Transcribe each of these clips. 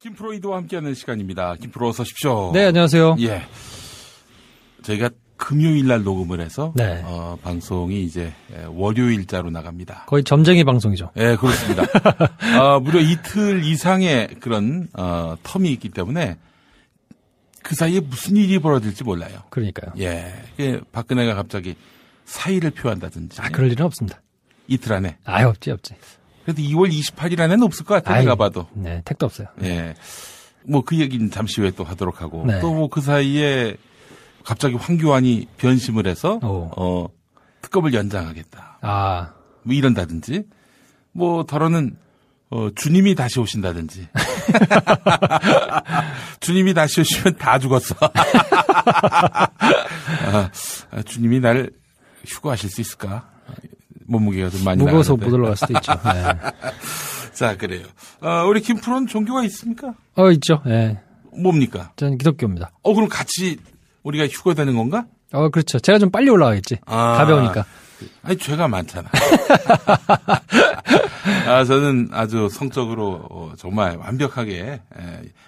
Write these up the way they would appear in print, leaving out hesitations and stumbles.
김프로이드와 함께하는 시간입니다. 김프로 어서 오십시오. 네, 안녕하세요. 예. 저희가 금요일 날 녹음을 해서 네. 방송이 이제 월요일자로 나갑니다. 거의 점쟁이 방송이죠. 예, 그렇습니다. 무려 이틀 이상의 그런 텀이 있기 때문에 그 사이에 무슨 일이 벌어질지 몰라요. 그러니까요. 예. 박근혜가 갑자기 사의를 표한다든지. 그럴 일은 없습니다. 이틀 안에. 없지. 그래도 2월 28일 안에는 없을 것 같아요. 내가 봐도. 네, 택도 없어요. 예. 뭐 그 얘기는 잠시 후에 또 하도록 하고. 네. 또 뭐 그 사이에 갑자기 황교안이 변심을 해서 특검을 연장하겠다. 뭐 이런다든지. 뭐 더러는 주님이 다시 오신다든지. 주님이 다시 오시면 다 죽었어. 주님이 날 휴거하실 수 있을까? 몸무게가 좀 많이 무거워서 나가는데. 못 올라갈 수도 있죠. 네. 자, 그래요. 우리 김프로는 종교가 있습니까? 있죠. 네. 뭡니까? 저는 기독교입니다. 그럼 같이 우리가 휴거되는 건가? 그렇죠. 제가 좀 빨리 올라가겠지. 가벼우니까. 아니, 죄가 많잖아. 저는 아주 성적으로 정말 완벽하게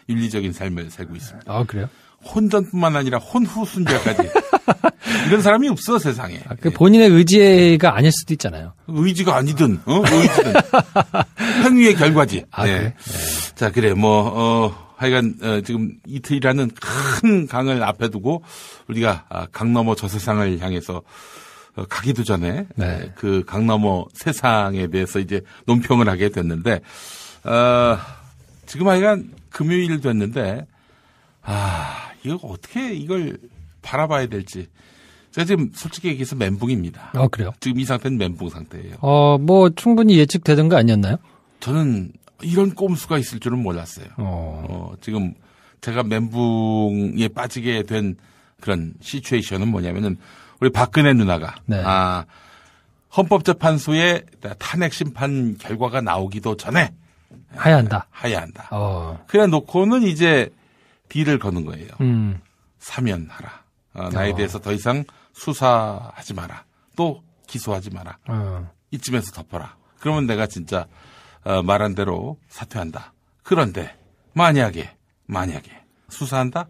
윤리적인 삶을 살고 있습니다. 그래요? 혼전뿐만 아니라 혼후순결까지. 이런 사람이 없어, 세상에. 본인의 의지가 아닐 수도 있잖아요. 의지가 아니든, 의지든. 행위의 결과지. 그래? 네. 자, 그래, 하여간, 지금 이틀이라는 큰 강을 앞에 두고 우리가 강 너머 저 세상을 향해서 가기도 전에 네. 그 강 너머 세상에 대해서 이제 논평을 하게 됐는데, 지금 하여간 금요일 됐는데, 이거 어떻게 이걸 바라봐야 될지. 제가 지금 솔직히 얘기해서 멘붕입니다. 그래요? 지금 이 상태는 멘붕 상태예요. 충분히 예측되던 거 아니었나요? 저는 이런 꼼수가 있을 줄은 몰랐어요. 지금 제가 멘붕에 빠지게 된 그런 시츄에이션은 뭐냐면은 우리 박근혜 누나가 네. 헌법재판소의 탄핵 심판 결과가 나오기도 전에 하야한다. 그래 놓고는 이제 딜을 거는 거예요. 사면하라. 나에 대해서 더 이상 수사하지 마라. 또 기소하지 마라. 이쯤에서 덮어라. 그러면 내가 진짜 말한 대로 사퇴한다. 그런데 만약에 수사한다?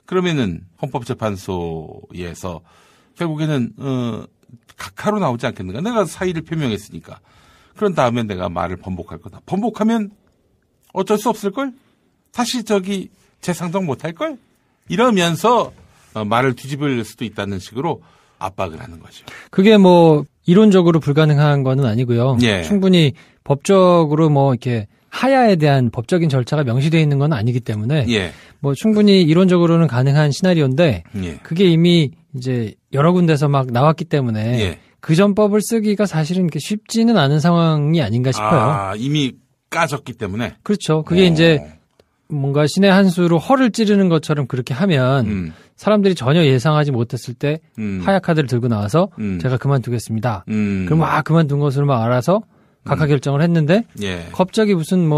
그러면은 헌법재판소에서 결국에는 각하로 나오지 않겠는가? 내가 사의를 표명했으니까. 그런 다음에 내가 말을 번복할 거다. 번복하면 어쩔 수 없을걸? 다시 재상정 못할걸? 이러면서 말을 뒤집을 수도 있다는 식으로 압박을 하는 거죠. 그게 이론적으로 불가능한 거는 아니고요. 예. 충분히 법적으로 이렇게 하야에 대한 법적인 절차가 명시되어 있는 건 아니기 때문에 예. 충분히 이론적으로는 가능한 시나리오인데 예. 그게 이미 이제 여러 군데서 막 나왔기 때문에 예. 그 전법을 쓰기가 사실은 쉽지는 않은 상황이 아닌가 싶어요. 이미 까졌기 때문에. 그렇죠. 그게 이제 뭔가 신의 한 수로 허를 찌르는 것처럼 그렇게 하면 사람들이 전혀 예상하지 못했을 때 하야 카드를 들고 나와서 제가 그만두겠습니다. 그럼 그만둔 것으로 알아서 각하 결정을 했는데 갑자기 무슨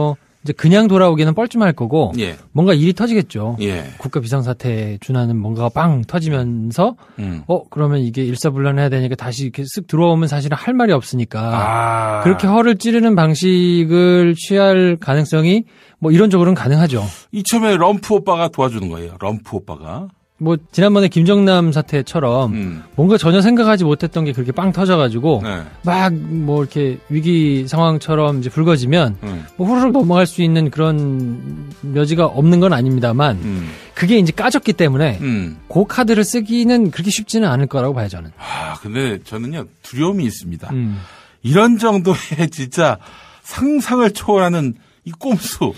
이제 그냥 돌아오기는 뻘쭘할 거고 뭔가 일이 터지겠죠. 국가 비상사태에 준하는 뭔가가 빵 터지면서 그러면 이게 일사불란해야 되니까 다시 이렇게 쓱 들어오면 사실은 할 말이 없으니까 그렇게 허를 찌르는 방식을 취할 가능성이 이론적으로는 가능하죠. 이참에 럼프 오빠가 도와주는 거예요. 럼프 오빠가. 지난번에 김정남 사태처럼 뭔가 전혀 생각하지 못했던 게 그렇게 빵 터져가지고 이렇게 위기 상황처럼 이제 불거지면 후루룩 넘어갈 수 있는 그런 여지가 없는 건 아닙니다만 그게 이제 까졌기 때문에 그 카드를 쓰기는 그렇게 쉽지는 않을 거라고 봐요, 저는. 근데 저는요 두려움이 있습니다. 이런 정도의 진짜 상상을 초월하는 이 꼼수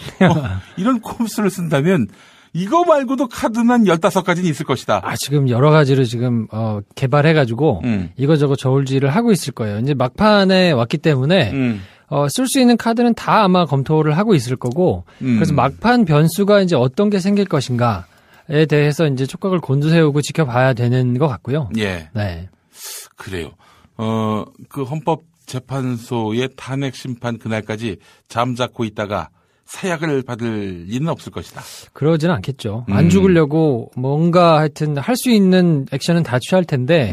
이런 꼼수를 쓴다면 이거 말고도 카드는 한 15가지는 있을 것이다. 지금 여러 가지를 지금 개발해가지고 이거저거 저울질을 하고 있을 거예요. 이제 막판에 왔기 때문에 쓸 수 있는 카드는 다 아마 검토를 하고 있을 거고 그래서 막판 변수가 이제 어떤 게 생길 것인가에 대해서 이제 촉각을 곤두세우고 지켜봐야 되는 것 같고요. 예. 네. 그래요. 그 헌법재판소의 탄핵 심판 그날까지 잠자코 있다가 사약을 받을 리는 없을 것이다. 그러지는 않겠죠. 안 죽으려고 뭔가 하여튼 할 수 있는 액션은 다 취할 텐데,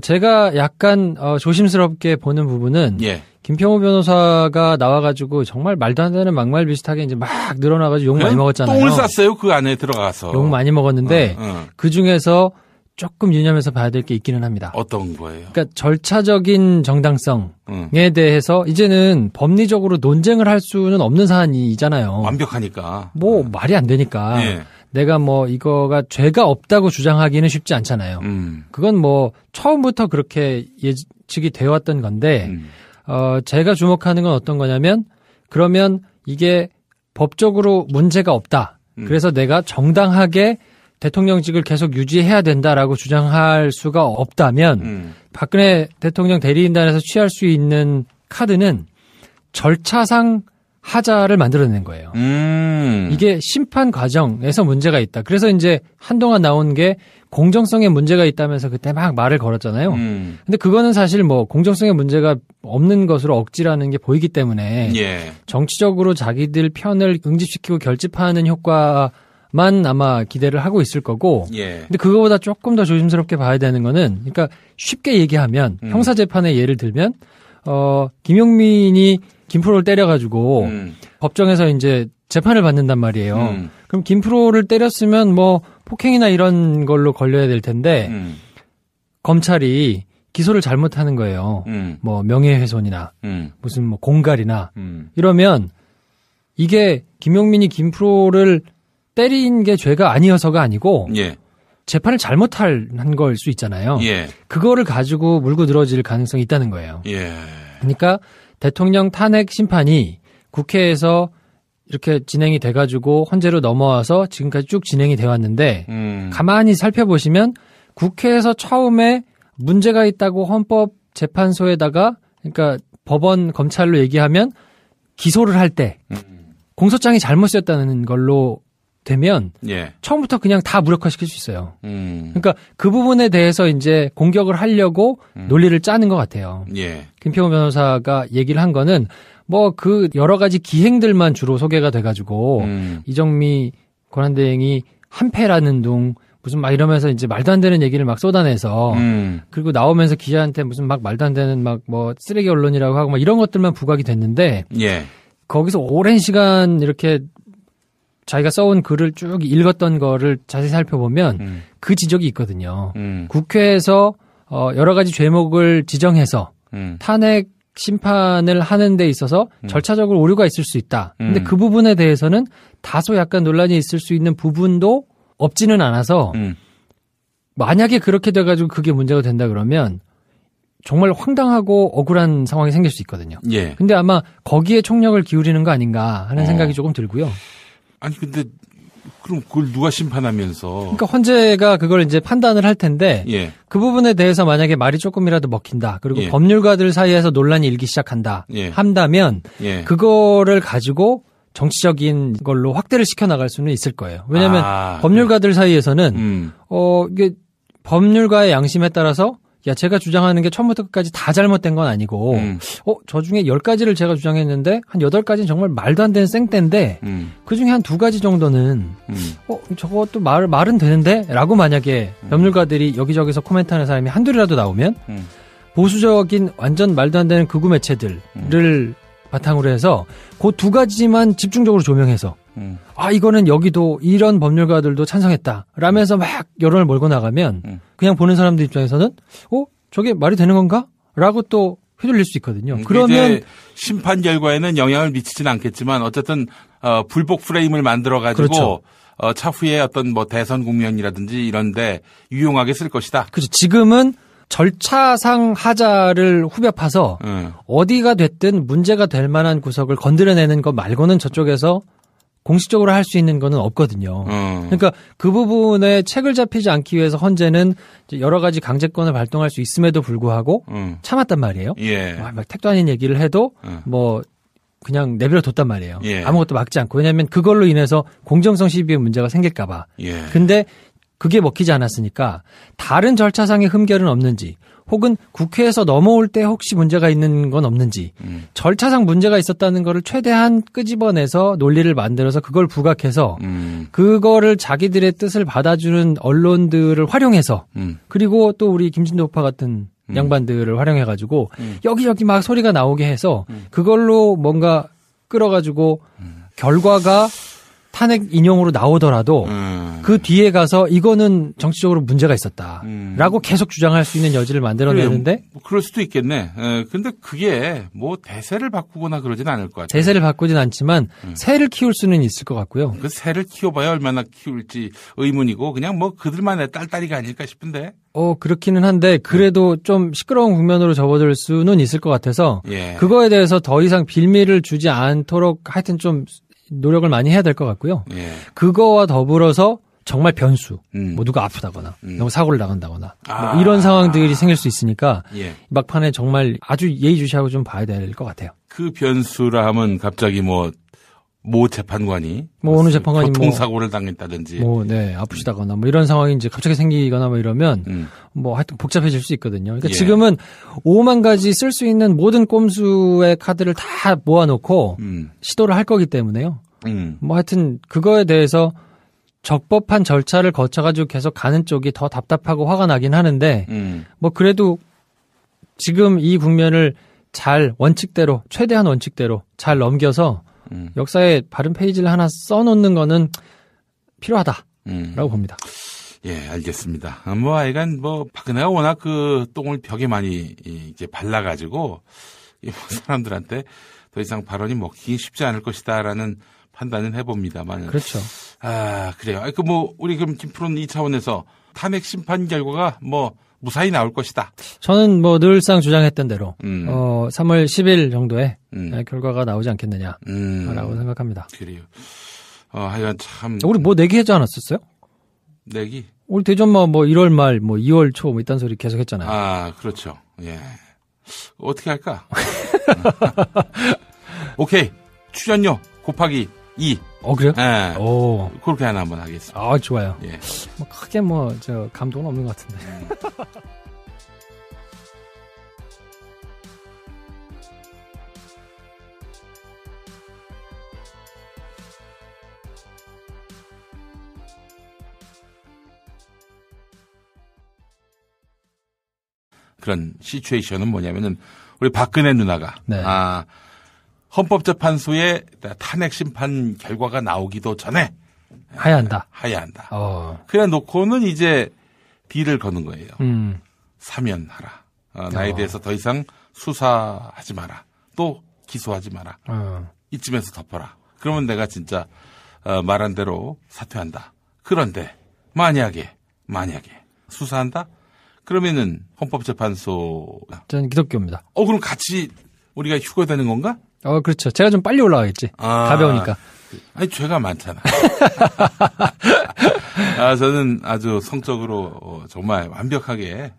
제가 약간 조심스럽게 보는 부분은 김평호 변호사가 나와가지고 정말 말도 안 되는 막말 비슷하게 이제 막 늘어나가지고 욕 많이 먹었잖아요. 똥을 쌌어요, 그 안에 들어가서. 욕 많이 먹었는데 그 중에서 조금 유념해서 봐야 될 게 있기는 합니다. 어떤 거예요? 그러니까 절차적인 정당성에 대해서 이제는 법리적으로 논쟁을 할 수는 없는 사안이잖아요. 완벽하니까. 뭐 말이 안 되니까. 예. 내가 뭐 이거가 죄가 없다고 주장하기는 쉽지 않잖아요. 그건 뭐 처음부터 그렇게 예측이 되어 왔던 건데 제가 주목하는 건 어떤 거냐면 그러면 이게 법적으로 문제가 없다. 그래서 내가 정당하게 대통령직을 계속 유지해야 된다라고 주장할 수가 없다면 박근혜 대통령 대리인단에서 취할 수 있는 카드는 절차상 하자를 만들어낸 거예요. 이게 심판 과정에서 문제가 있다. 그래서 이제 한동안 나온 게 공정성에 문제가 있다면서 그때 막 말을 걸었잖아요. 근데 그거는 사실 뭐 공정성에 문제가 없는 것으로 억지라는 게 보이기 때문에 예. 정치적으로 자기들 편을 응집시키고 결집하는 효과만 아마 기대를 하고 있을 거고. 예. 근데 그거보다 조금 더 조심스럽게 봐야 되는 거는 그러니까 쉽게 얘기하면 형사재판의 예를 들면 김용민이 김프로를 때려가지고 법정에서 이제 재판을 받는단 말이에요. 그럼 김프로를 때렸으면 뭐 폭행이나 이런 걸로 걸려야 될 텐데 검찰이 기소를 잘못하는 거예요. 뭐 명예훼손이나 무슨 뭐 공갈이나 이러면 이게 김용민이 김프로를 때린 게 죄가 아니어서가 아니고 예. 재판을 잘못한 걸 수 있잖아요. 예. 그거를 가지고 물고 늘어질 가능성이 있다는 거예요. 예. 그러니까 대통령 탄핵 심판이 국회에서 이렇게 진행이 돼가지고 헌재로 넘어와서 지금까지 쭉 진행이 돼 왔는데 가만히 살펴보시면 국회에서 처음에 문제가 있다고 헌법재판소에다가 그러니까 법원 검찰로 얘기하면 기소를 할 때 공소장이 잘못 쓰였다는 걸로 되면 예. 처음부터 그냥 다 무력화시킬 수 있어요. 그러니까 그 부분에 대해서 이제 공격을 하려고 논리를 짜는 것 같아요. 예. 김평호 변호사가 얘기를 한 거는 뭐 그 여러 가지 기행들만 주로 소개가 돼가지고 이정미 권한대행이 한패라는 둥 무슨 막 이러면서 이제 말도 안 되는 얘기를 막 쏟아내서 그리고 나오면서 기자한테 무슨 막 말도 안 되는 막 뭐 쓰레기 언론이라고 하고 막 이런 것들만 부각이 됐는데 예. 거기서 오랜 시간 이렇게 자기가 써온 글을 쭉 읽었던 거를 자세히 살펴보면 그 지적이 있거든요. 국회에서 여러 가지 죄목을 지정해서 탄핵 심판을 하는 데 있어서 절차적으로 오류가 있을 수 있다. 근데 그 부분에 대해서는 다소 약간 논란이 있을 수 있는 부분도 없지는 않아서 만약에 그렇게 돼가지고 그게 문제가 된다 그러면 정말 황당하고 억울한 상황이 생길 수 있거든요. 예. 근데 아마 거기에 총력을 기울이는 거 아닌가 하는 생각이 조금 들고요. 아니 근데 그럼 그걸 누가 심판하면서? 그러니까 헌재가 그걸 이제 판단을 할 텐데 예. 그 부분에 대해서 만약에 말이 조금이라도 먹힌다. 그리고 예. 법률가들 사이에서 논란이 일기 시작한다. 예. 한다면 예. 그거를 가지고 정치적인 걸로 확대를 시켜 나갈 수는 있을 거예요. 왜냐하면 법률가들 사이에서는 이게 법률가의 양심에 따라서 야, 제가 주장하는 게 처음부터 끝까지 다 잘못된 건 아니고, 저 중에 10가지를 제가 주장했는데, 한 8가지는 정말 말도 안 되는 생떼인데, 그 중에 한 2가지 정도는, 저것도 말은 되는데? 라고 만약에 법률가들이 여기저기서 코멘트하는 사람이 한둘이라도 나오면, 보수적인 완전 말도 안 되는 극우 매체들을 바탕으로 해서, 그 2가지만 집중적으로 조명해서, 이거는 여기도 이런 법률가들도 찬성했다. 라면서 막 여론을 몰고 나가면 그냥 보는 사람들 입장에서는 저게 말이 되는 건가? 라고 또 휘둘릴 수 있거든요. 그러면 심판 결과에는 영향을 미치지는 않겠지만 어쨌든 불복 프레임을 만들어 가지고 그렇죠. 차후에 어떤 뭐 대선 국면이라든지 이런데 유용하게 쓸 것이다. 그렇죠. 지금은 절차상 하자를 후벼 파서 어디가 됐든 문제가 될 만한 구석을 건드려내는 것 말고는 저쪽에서 공식적으로 할 수 있는 거는 없거든요. 그러니까 그 부분에 책을 잡히지 않기 위해서 헌재는 여러 가지 강제권을 발동할 수 있음에도 불구하고 참았단 말이에요. 예. 막 택도 아닌 얘기를 해도 뭐 그냥 내버려 뒀단 말이에요. 예. 아무것도 막지 않고. 왜냐하면 그걸로 인해서 공정성 시비에 문제가 생길까 봐. 예. 근데 그게 먹히지 않았으니까 다른 절차상의 흠결은 없는지 혹은 국회에서 넘어올 때 혹시 문제가 있는 건 없는지 절차상 문제가 있었다는 거를 최대한 끄집어내서 논리를 만들어서 그걸 부각해서 그거를 자기들의 뜻을 받아주는 언론들을 활용해서 그리고 또 우리 김진도파 같은 양반들을 활용해가지고 여기저기 막 소리가 나오게 해서 그걸로 뭔가 끌어가지고 결과가 탄핵 인용으로 나오더라도 그 뒤에 가서 이거는 정치적으로 문제가 있었다라고 계속 주장할 수 있는 여지를 만들어내는데 그래, 그럴 수도 있겠네. 근데 그게 뭐 대세를 바꾸거나 그러진 않을 것 같아요. 대세를 바꾸진 않지만 새를 키울 수는 있을 것 같고요. 그 새를 키워봐야 얼마나 키울지 의문이고 그냥 뭐 그들만의 딸딸이가 아닐까 싶은데. 그렇기는 한데 그래도 좀 시끄러운 국면으로 접어들 수는 있을 것 같아서 그거에 대해서 더 이상 빌미를 주지 않도록 하여튼 좀 노력을 많이 해야 될 것 같고요. 그거와 더불어서 정말 변수, 뭐 누가 아프다거나 너무 사고를 나간다거나 뭐 이런 상황들이 생길 수 있으니까 막판에 정말 아주 예의주시하고 좀 봐야 될 것 같아요. 그 변수라 하면 갑자기 모 재판관이 어느 재판관이 교통사고를 당했다든지 아프시다거나 뭐 이런 상황이 이제 갑자기 생기거나 뭐 이러면 뭐 하여튼 복잡해질 수 있거든요. 그러니까 지금은 5만 가지 쓸 수 있는 모든 꼼수의 카드를 다 모아놓고 시도를 할 거기 때문에요. 뭐 하여튼 그거에 대해서 적법한 절차를 거쳐가지고 계속 가는 쪽이 더 답답하고 화가 나긴 하는데 뭐 그래도 지금 이 국면을 잘 원칙대로 최대한 원칙대로 잘 넘겨서 역사에 바른 페이지를 하나 써놓는 거는 필요하다라고 봅니다. 예, 알겠습니다. 뭐 하여간 뭐 박근혜가 워낙 그 똥을 벽에 많이 이제 발라가지고 사람들한테 더 이상 발언이 먹히기 쉽지 않을 것이다라는 판단은 해봅니다만. 그렇죠. 그래요. 그 뭐 우리 그럼 김프로는 이 차원에서 탄핵 심판 결과가 뭐 무사히 나올 것이다. 저는 뭐 늘상 주장했던 대로 3월 10일 정도에 결과가 나오지 않겠느냐라고 생각합니다. 그래요. 하여간 참 우리 뭐 내기하지 않았었어요? 내기? 우리 대전마 뭐 1월 말 뭐 2월 초 뭐 이딴 소리 계속 했잖아요. 그렇죠. 예. 어떻게 할까? 오케이. 출연료 곱하기 2. 그래요? 예. 그렇게 하나 한번 하겠습니다. 좋아요. 예. 뭐 크게 뭐 저 감동은 없는 것 같은데. 그런 시츄에이션은 뭐냐면은 우리 박근혜 누나가 헌법재판소의 탄핵 심판 결과가 나오기도 전에 하야한다. 그래 놓고는 이제 딜을 거는 거예요. 사면하라. 나에 대해서 더 이상 수사하지 마라. 또 기소하지 마라. 이쯤에서 덮어라. 그러면 내가 진짜 말한 대로 사퇴한다. 그런데 만약에 수사한다? 그러면은 헌법재판소. 저는 기독교입니다. 그럼 같이 우리가 휴거되는 건가? 그렇죠. 제가 좀 빨리 올라가겠지. 가벼우니까. 아니, 죄가 많잖아. 저는 아주 성적으로 정말 완벽하게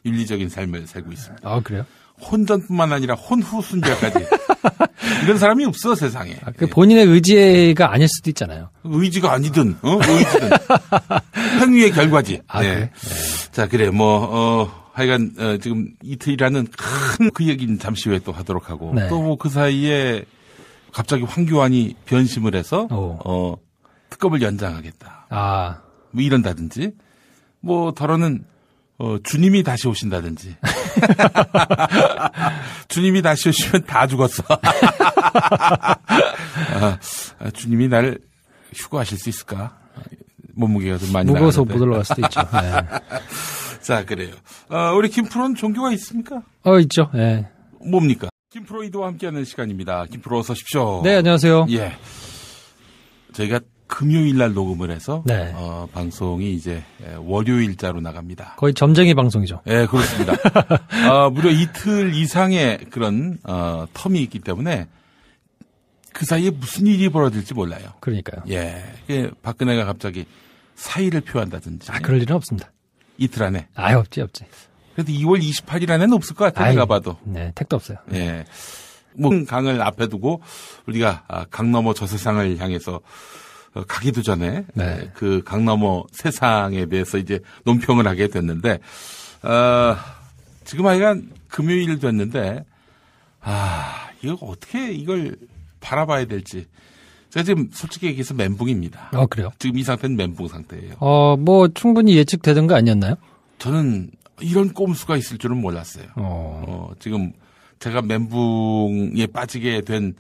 윤리적인 삶을 살고 있습니다. 그래요? 혼전뿐만 아니라 혼후순결까지. 이런 사람이 없어, 세상에. 그 본인의 의지가 아닐 수도 있잖아요. 의지가 아니든, 의지든. 행위의 결과지. 그래? 자, 그래, 하여간, 지금 이틀이라는 큰 그 얘기는 잠시 후에 또 하도록 하고. 또 뭐 그 사이에 갑자기 황교안이 변심을 해서, 특검을 연장하겠다. 뭐 이런다든지. 뭐, 더러는, 주님이 다시 오신다든지. 주님이 다시 오시면 다 죽었어. 주님이 날 휴거하실 수 있을까? 몸무게가 좀 많이 무거워서 못 올라갈 수도 있죠. 자, 그래요. 우리 김프로는 종교가 있습니까? 있죠. 네. 뭡니까? 김프로이드와 함께하는 시간입니다. 김프로 어서 오십시오. 네, 안녕하세요. 예. 저희가 금요일 날 녹음을 해서 방송이 이제 월요일자로 나갑니다. 거의 점쟁이 방송이죠. 네, 그렇습니다. 무려 이틀 이상의 그런 텀이 있기 때문에 그 사이에 무슨 일이 벌어질지 몰라요. 그러니까요. 예, 박근혜가 갑자기 사의를 표한다든지. 그럴 일은 없습니다. 이틀 안에. 없지. 그래도 2월 28일 안에는 없을 것 같아요. 내가 봐도. 네, 택도 없어요. 예. 뭐 강을 앞에 두고 우리가 강 너머 저 세상을 향해서 가기도 전에 그 강 너머 세상에 대해서 이제 논평을 하게 됐는데 지금 하여간 금요일 됐는데 이거 어떻게 이걸 바라봐야 될지 제가 지금 솔직히 얘기해서 멘붕입니다. 그래요? 지금 이 상태는 멘붕 상태예요. 뭐 충분히 예측되던 거 아니었나요? 저는 이런 꼼수가 있을 줄은 몰랐어요. 지금 제가 멘붕에 빠지게 된